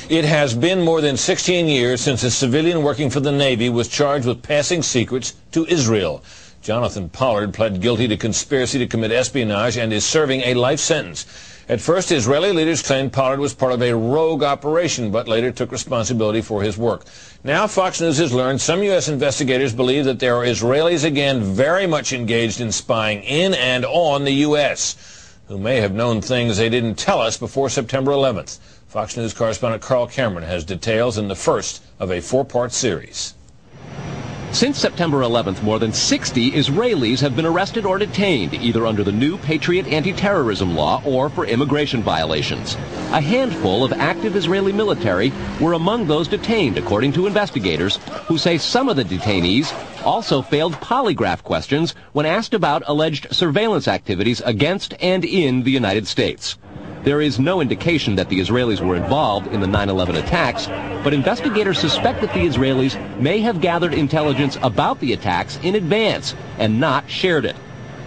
It has been more than 16 years since a civilian working for the Navy was charged with passing secrets to Israel. Jonathan Pollard pled guilty to conspiracy to commit espionage and is serving a life sentence. At first, Israeli leaders claimed Pollard was part of a rogue operation, but later took responsibility for his work. Now, Fox News has learned some U.S. investigators believe that there are Israelis again very much engaged in spying in and on the U.S., who may have known things they didn't tell us before September 11th. Fox News correspondent Carl Cameron has details in the first of a four-part series. Since September 11th, more than 60 Israelis have been arrested or detained, either under the new Patriot anti-terrorism law or for immigration violations. A handful of active Israeli military were among those detained, according to investigators, who say some of the detainees also failed polygraph questions when asked about alleged surveillance activities against and in the United States. There is no indication that the Israelis were involved in the 9/11 attacks, but investigators suspect that the Israelis may have gathered intelligence about the attacks in advance and not shared it.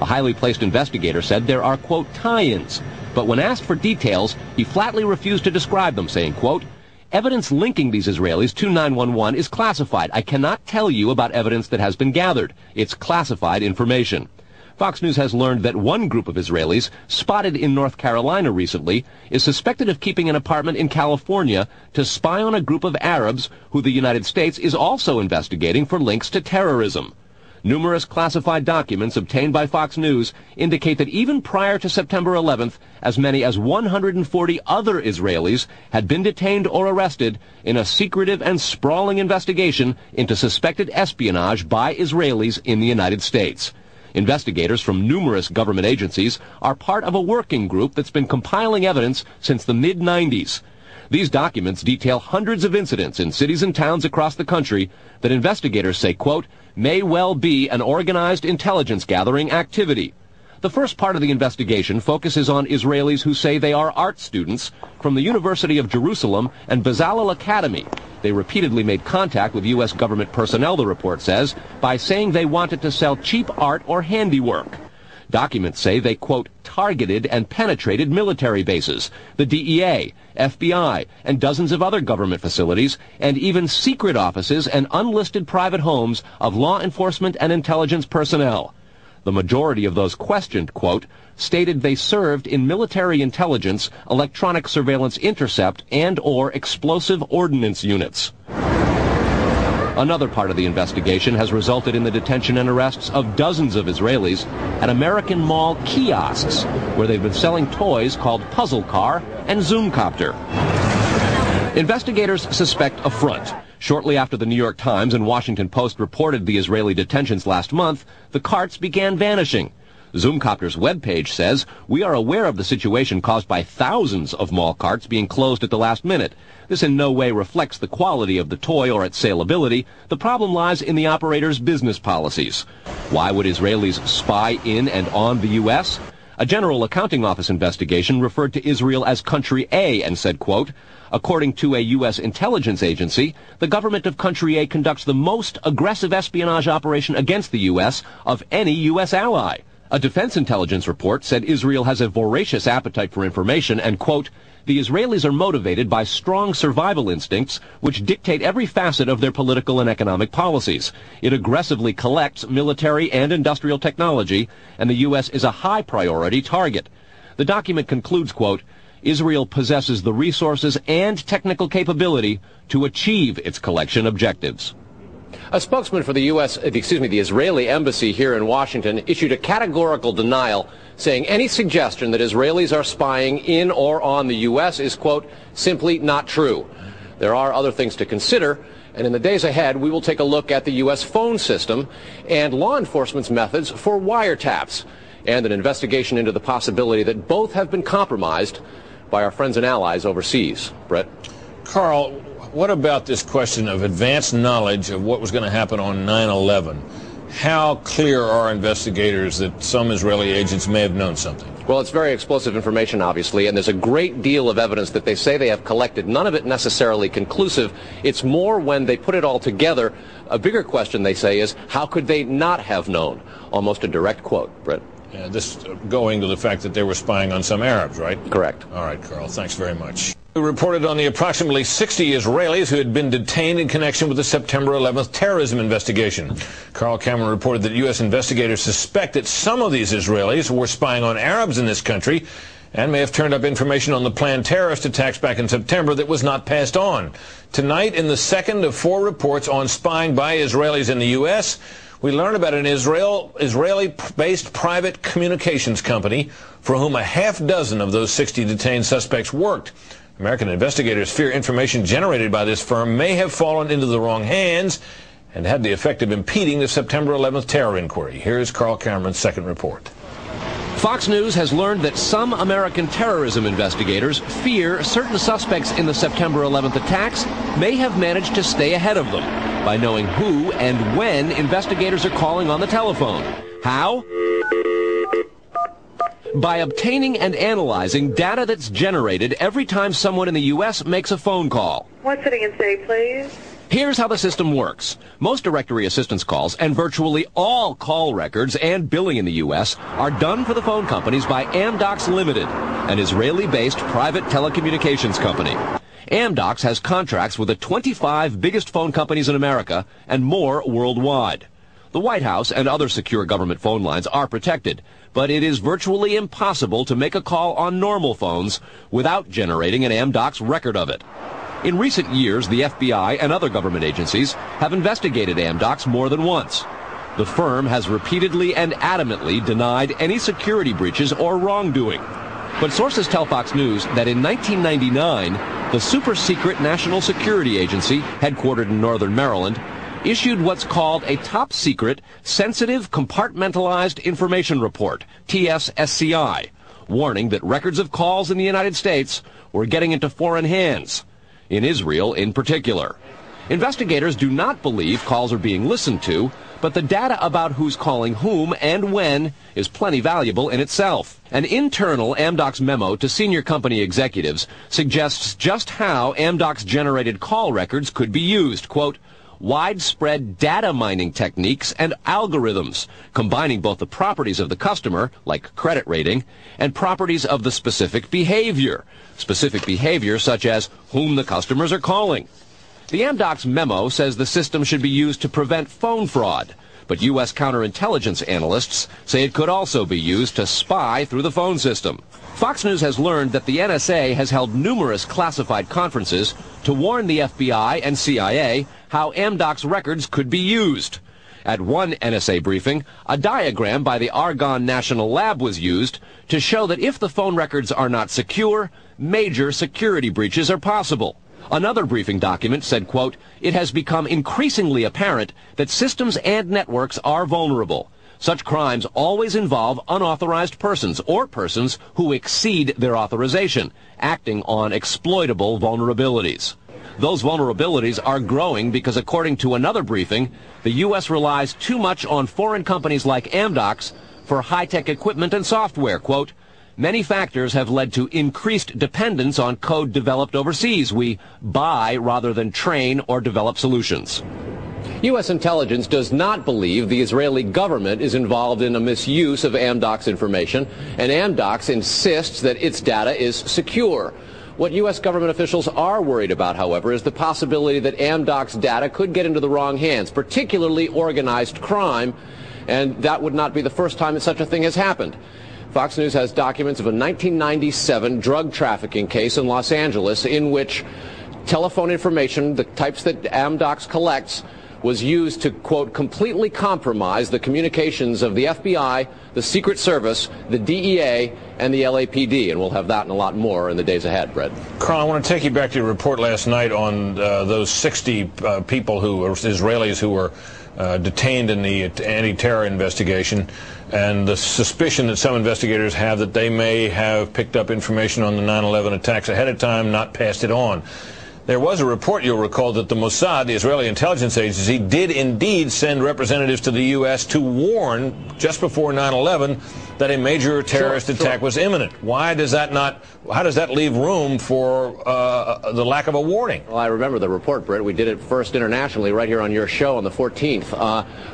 A highly placed investigator said there are, quote, tie-ins, but when asked for details, he flatly refused to describe them, saying, quote, evidence linking these Israelis to 9/11 is classified. I cannot tell you about evidence that has been gathered. It's classified information. Fox News has learned that one group of Israelis, spotted in North Carolina recently, is suspected of keeping an apartment in California to spy on a group of Arabs who the United States is also investigating for links to terrorism. Numerous classified documents obtained by Fox News indicate that even prior to September 11th, as many as 140 other Israelis had been detained or arrested in a secretive and sprawling investigation into suspected espionage by Israelis in the United States. Investigators from numerous government agencies are part of a working group that's been compiling evidence since the mid-90s. These documents detail hundreds of incidents in cities and towns across the country that investigators say, quote, may well be an organized intelligence gathering activity. The first part of the investigation focuses on Israelis who say they are art students from the University of Jerusalem and Bezalel Academy. They repeatedly made contact with U.S. government personnel, the report says, by saying they wanted to sell cheap art or handiwork. Documents say they, quote, targeted and penetrated military bases, the DEA, FBI, and dozens of other government facilities, and even secret offices and unlisted private homes of law enforcement and intelligence personnel. The majority of those questioned, quote, stated they served in military intelligence, electronic surveillance intercept, and or explosive ordnance units. Another part of the investigation has resulted in the detention and arrests of dozens of Israelis at American Mall kiosks, where they've been selling toys called Puzzle Car and Zoomcopter. Investigators suspect a front. Shortly after the New York Times and Washington Post reported the Israeli detentions last month, the carts began vanishing. Zoomcopter's webpage says, we are aware of the situation caused by thousands of mall carts being closed at the last minute. This in no way reflects the quality of the toy or its saleability. The problem lies in the operator's business policies. Why would Israelis spy in and on the U.S.? A General Accounting Office investigation referred to Israel as Country A and said, quote, according to a U.S. intelligence agency, the government of Country A conducts the most aggressive espionage operation against the U.S. of any U.S. ally. A defense intelligence report said Israel has a voracious appetite for information and, quote, the Israelis are motivated by strong survival instincts which dictate every facet of their political and economic policies. It aggressively collects military and industrial technology, and the U.S. is a high priority target. The document concludes, quote, Israel possesses the resources and technical capability to achieve its collection objectives. A spokesman for the the Israeli embassy here in Washington issued a categorical denial, saying any suggestion that Israelis are spying in or on the U.S. is, quote, simply not true. There are other things to consider, and in the days ahead, we will take a look at the U.S. phone system and law enforcement's methods for wiretaps, and an investigation into the possibility that both have been compromised by our friends and allies overseas. Brett? Carl, what about this question of advanced knowledge of what was going to happen on 9/11? How clear are investigators that some Israeli agents may have known something? Well, it's very explosive information, obviously, and there's a great deal of evidence that they say they have collected, none of it necessarily conclusive. It's more when they put it all together. A bigger question, they say, is how could they not have known? Almost a direct quote, Brett. Yeah, this going to the fact that they were spying on some Arabs, right? Correct. All right, Carl, thanks very much. We reported on the approximately 60 Israelis who had been detained in connection with the September 11th terrorism investigation. Carl Cameron reported that U.S. investigators suspect that some of these Israelis were spying on Arabs in this country and may have turned up information on the planned terrorist attacks back in September that was not passed on. Tonight, in the second of 4 reports on spying by Israelis in the U.S., we learn about an Israeli-based private communications company for whom a half dozen of those 60 detained suspects worked. American investigators fear information generated by this firm may have fallen into the wrong hands and had the effect of impeding the September 11th terror inquiry. Here's Carl Cameron's second report. Fox News has learned that some American terrorism investigators fear certain suspects in the September 11th attacks may have managed to stay ahead of them by knowing who and when investigators are calling on the telephone. How? By obtaining and analyzing data that's generated every time someone in the U.S. makes a phone call. One sitting in city, please. Here's how the system works. Most directory assistance calls and virtually all call records and billing in the U.S. are done for the phone companies by Amdocs Limited, an Israeli-based private telecommunications company. Amdocs has contracts with the 25 biggest phone companies in America and more worldwide. The White House and other secure government phone lines are protected, but it is virtually impossible to make a call on normal phones without generating an Amdocs record of it. In recent years, the FBI and other government agencies have investigated Amdocs more than once. The firm has repeatedly and adamantly denied any security breaches or wrongdoing. But sources tell Fox News that in 1999, the super-secret National Security Agency, headquartered in northern Maryland, issued what's called a top-secret, sensitive, compartmentalized information report, TSSCI, warning that records of calls in the United States were getting into foreign hands, in Israel in particular. Investigators do not believe calls are being listened to, but the data about who's calling whom and when is plenty valuable in itself. An internal Amdocs memo to senior company executives suggests just how Amdocs-generated call records could be used. Quote, widespread data mining techniques and algorithms, combining both the properties of the customer, like credit rating, and properties of the specific behavior such as whom the customers are calling. The Amdocs memo says the system should be used to prevent phone fraud, but U.S. counterintelligence analysts say it could also be used to spy through the phone system. Fox News has learned that the NSA has held numerous classified conferences to warn the FBI and CIA how Amdocs records could be used. At one NSA briefing, a diagram by the Argonne National Lab was used to show that if the phone records are not secure, major security breaches are possible. Another briefing document said, quote, it has become increasingly apparent that systems and networks are vulnerable. Such crimes always involve unauthorized persons or persons who exceed their authorization, acting on exploitable vulnerabilities. Those vulnerabilities are growing because, according to another briefing, the U.S. relies too much on foreign companies like Amdocs for high-tech equipment and software. Quote, many factors have led to increased dependence on code developed overseas. We buy rather than train or develop solutions. U.S. intelligence does not believe the Israeli government is involved in a misuse of Amdocs information, and Amdocs insists that its data is secure. What U.S. government officials are worried about, however, is the possibility that Amdocs data could get into the wrong hands, particularly organized crime, and that would not be the first time that such a thing has happened. Fox News has documents of a 1997 drug trafficking case in Los Angeles in which telephone information, the types that Amdocs collects, was used to, quote, completely compromise the communications of the FBI, the Secret Service, the DEA, and the LAPD. And we'll have that and a lot more in the days ahead, Brett. Carl, I want to take you back to your report last night on those 60 people who were Israelis who were detained in the anti-terror investigation, and the suspicion that some investigators have that they may have picked up information on the 9/11 attacks ahead of time, not passed it on. There was a report, you'll recall, that the Mossad, the Israeli intelligence agency, did indeed send representatives to the U.S. to warn just before 9/11 that a major terrorist attack was imminent. How does that leave room for the lack of a warning? Well, I remember the report, Britt. We did it first internationally right here on your show on the 14th.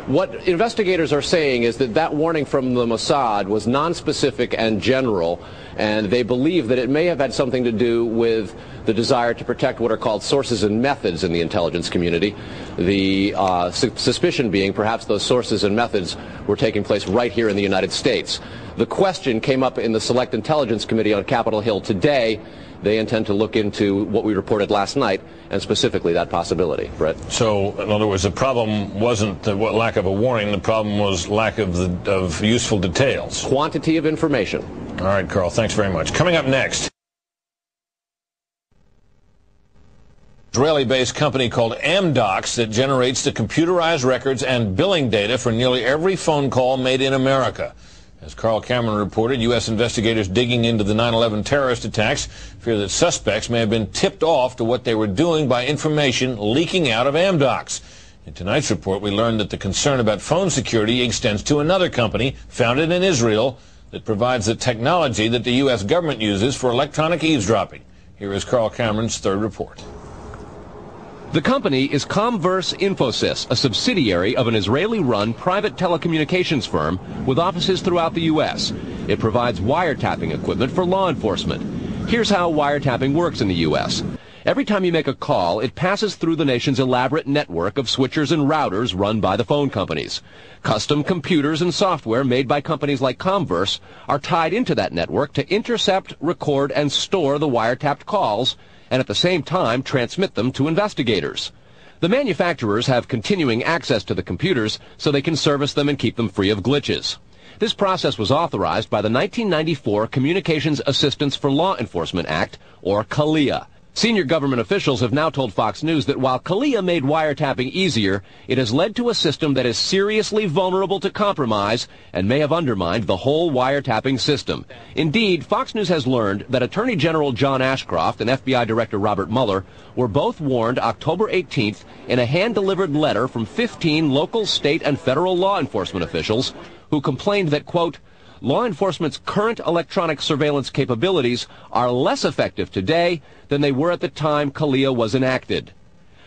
What investigators are saying is that that warning from the Mossad was nonspecific and general, and they believe that it may have had something to do with the desire to protect what are called sources and methods in the intelligence community. The suspicion being perhaps those sources and methods were taking place right here in the United States. The question came up in the Select Intelligence Committee on Capitol Hill today. They intend to look into what we reported last night, and specifically that possibility. Brett? So, in other words, the problem wasn't the lack of a warning. The problem was lack of useful details. Quantity of information. All right, Carl, thanks very much. Coming up next, Israeli-based company called Amdocs that generates the computerized records and billing data for nearly every phone call made in America. As Carl Cameron reported, U.S. investigators digging into the 9/11 terrorist attacks fear that suspects may have been tipped off to what they were doing by information leaking out of Amdocs. In tonight's report, we learned that the concern about phone security extends to another company founded in Israel that provides the technology that the U.S. government uses for electronic eavesdropping. Here is Carl Cameron's third report. The company is Comverse Infosys, a subsidiary of an Israeli-run private telecommunications firm with offices throughout the U.S. It provides wiretapping equipment for law enforcement. Here's how wiretapping works in the U.S. Every time you make a call, it passes through the nation's elaborate network of switchers and routers run by the phone companies. Custom computers and software made by companies like Comverse are tied into that network to intercept, record, and store the wiretapped calls, and at the same time transmit them to investigators. The manufacturers have continuing access to the computers so they can service them and keep them free of glitches. This process was authorized by the 1994 Communications Assistance for Law Enforcement Act, or CALEA. Senior government officials have now told Fox News that while CALEA made wiretapping easier, it has led to a system that is seriously vulnerable to compromise and may have undermined the whole wiretapping system. Indeed, Fox News has learned that Attorney General John Ashcroft and FBI Director Robert Mueller were both warned October 18th in a hand-delivered letter from 15 local, state, and federal law enforcement officials who complained that, quote, law enforcement's current electronic surveillance capabilities are less effective today than they were at the time CALEA was enacted.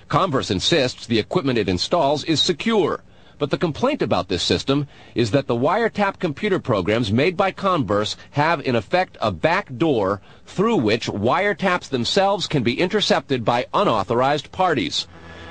Comverse insists the equipment it installs is secure, but the complaint about this system is that the wiretap computer programs made by Comverse have in effect a back door through which wiretaps themselves can be intercepted by unauthorized parties.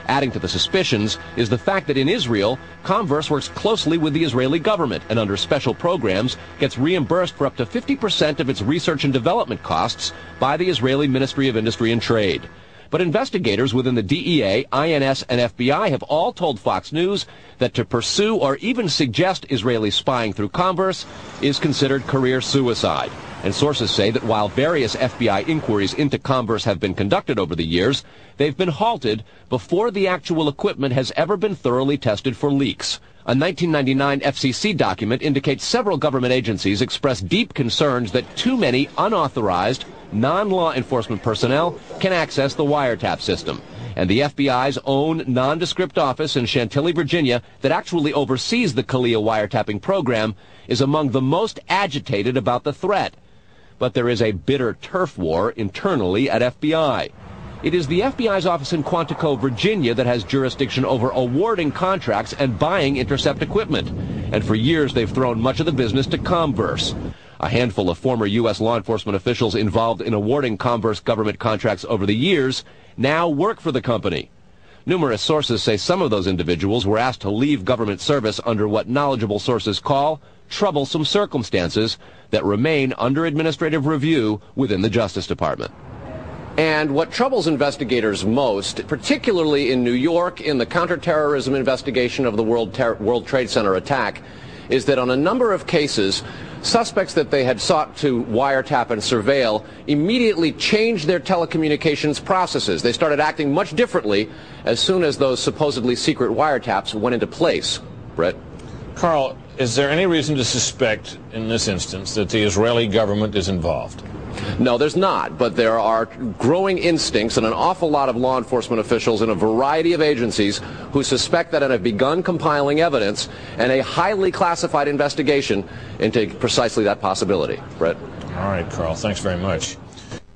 Adding to the suspicions is the fact that in Israel, Comverse works closely with the Israeli government and under special programs gets reimbursed for up to 50% of its research and development costs by the Israeli Ministry of Industry and Trade. But investigators within the DEA, INS, and FBI have all told Fox News that to pursue or even suggest Israeli spying through Comverse is considered career suicide. And sources say that while various FBI inquiries into Comverse have been conducted over the years, they've been halted before the actual equipment has ever been thoroughly tested for leaks. A 1999 FCC document indicates several government agencies expressed deep concerns that too many unauthorized, non-law enforcement personnel can access the wiretap system. And the FBI's own nondescript office in Chantilly, Virginia, that actually oversees the CALEA wiretapping program, is among the most agitated about the threat. But there is a bitter turf war internally at FBI. It is the FBI's office in Quantico, Virginia that has jurisdiction over awarding contracts and buying intercept equipment. And for years they've thrown much of the business to Comverse. A handful of former U.S. law enforcement officials involved in awarding Comverse government contracts over the years now work for the company. Numerous sources say some of those individuals were asked to leave government service under what knowledgeable sources call troublesome circumstances that remain under administrative review within the Justice Department. And what troubles investigators most, particularly in New York in the counterterrorism investigation of the World Trade Center attack, is that on a number of cases, suspects that they had sought to wiretap and surveil immediately changed their telecommunications processes. They started acting much differently as soon as those supposedly secret wiretaps went into place. Brett? Carl, is there any reason to suspect in this instance that the Israeli government is involved? No, there's not, but there are growing instincts and an awful lot of law enforcement officials in a variety of agencies who suspect that and have begun compiling evidence and a highly classified investigation into precisely that possibility. Brett? All right, Carl, thanks very much.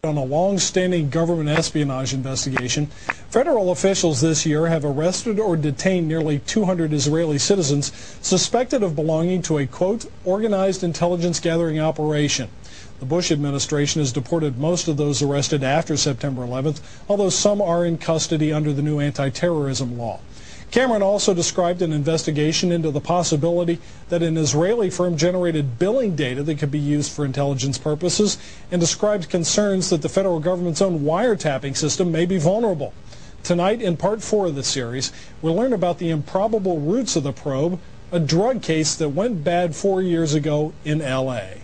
On a long-standing government espionage investigation, federal officials this year have arrested or detained nearly 200 Israeli citizens suspected of belonging to a, quote, organized intelligence gathering operation. The Bush administration has deported most of those arrested after September 11th, although some are in custody under the new anti-terrorism law. Cameron also described an investigation into the possibility that an Israeli firm generated billing data that could be used for intelligence purposes, and described concerns that the federal government's own wiretapping system may be vulnerable. Tonight, in part 4 of the series, we'll learn about the improbable roots of the probe, a drug case that went bad 4 years ago in L.A.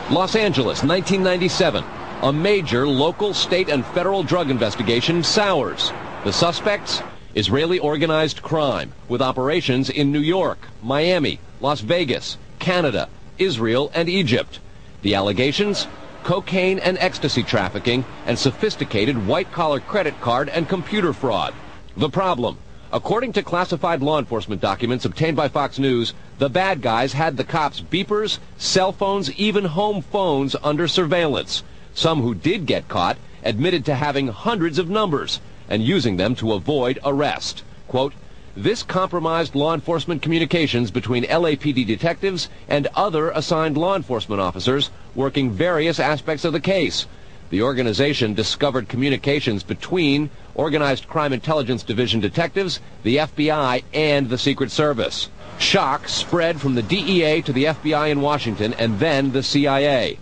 Los Angeles, 1997. A major local, state, and federal drug investigation sours. The suspects? Israeli organized crime, with operations in New York, Miami, Las Vegas, Canada, Israel, and Egypt. The allegations? Cocaine and ecstasy trafficking, and sophisticated white-collar credit card and computer fraud. The problem? According to classified law enforcement documents obtained by Fox News, the bad guys had the cops' beepers, cell phones, even home phones under surveillance. Some who did get caught admitted to having hundreds of numbers and using them to avoid arrest. Quote, this compromised law enforcement communications between LAPD detectives and other assigned law enforcement officers working various aspects of the case. The organization discovered communications between Organized Crime Intelligence Division detectives, the FBI, and the Secret Service. Shock spread from the DEA to the FBI in Washington and then the CIA.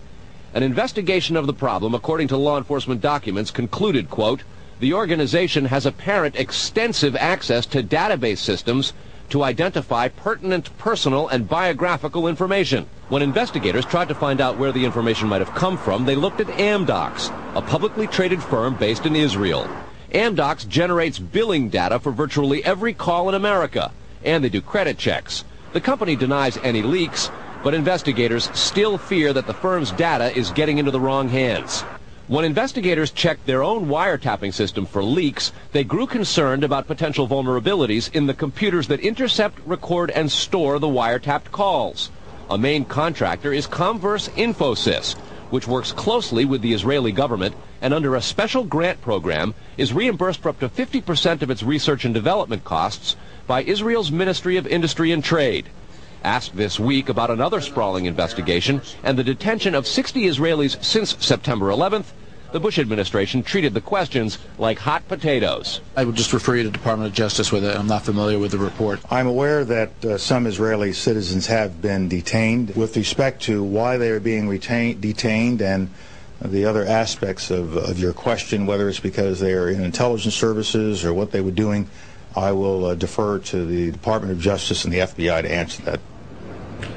An investigation of the problem, according to law enforcement documents, concluded, quote, the organization has apparent extensive access to database systems to identify pertinent personal and biographical information. When investigators tried to find out where the information might have come from, they looked at Amdocs, a publicly traded firm based in Israel. Amdocs generates billing data for virtually every call in America, and they do credit checks. The company denies any leaks, but investigators still fear that the firm's data is getting into the wrong hands. When investigators checked their own wiretapping system for leaks, they grew concerned about potential vulnerabilities in the computers that intercept, record, and store the wiretapped calls. A main contractor is Comverse Infosys, which works closely with the Israeli government and under a special grant program is reimbursed for up to 50% of its research and development costs by Israel's Ministry of Industry and Trade. Asked this week about another sprawling investigation and the detention of 60 Israelis since September 11th, the Bush administration treated the questions like hot potatoes. I would just refer you to the Department of Justice with it. I'm not familiar with the report. I'm aware that some Israeli citizens have been detained. With respect to why they are being detained and the other aspects of your question, whether it's because they are in intelligence services or what they were doing, I will defer to the Department of Justice and the FBI to answer that.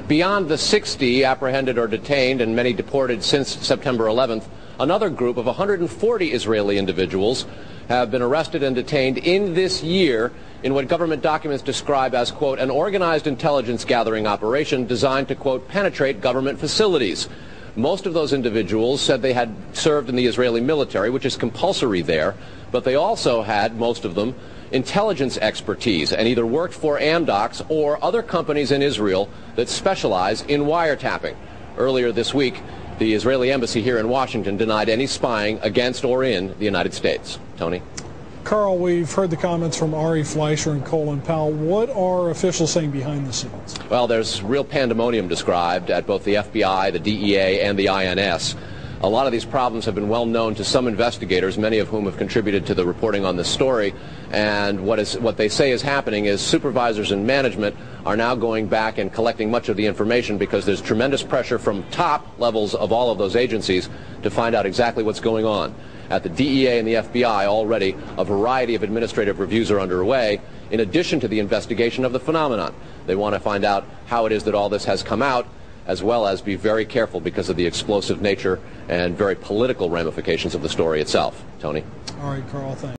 Beyond the 60 apprehended or detained and many deported since September 11th, another group of 140 Israeli individuals have been arrested and detained in this year in what government documents describe as, quote, an organized intelligence gathering operation designed to, quote, penetrate government facilities. Most of those individuals said they had served in the Israeli military, which is compulsory there, but they also had, most of them, intelligence expertise and either worked for Amdocs or other companies in Israel that specialize in wiretapping. Earlier this week, the Israeli embassy here in Washington denied any spying against or in the United States. Tony? Carl, we've heard the comments from Ari Fleischer and Colin Powell. What are officials saying behind the scenes? Well, there's real pandemonium described at both the FBI, the DEA, and the INS. A lot of these problems have been well known to some investigators, many of whom have contributed to the reporting on this story. And what they say is happening is supervisors and management are now going back and collecting much of the information because there's tremendous pressure from top levels of all of those agencies to find out exactly what's going on. At the DEA and the FBI already, a variety of administrative reviews are underway, in addition to the investigation of the phenomenon. They want to find out how it is that all this has come out, as well as be very careful because of the explosive nature and very political ramifications of the story itself. Tony? All right, Carl, thanks.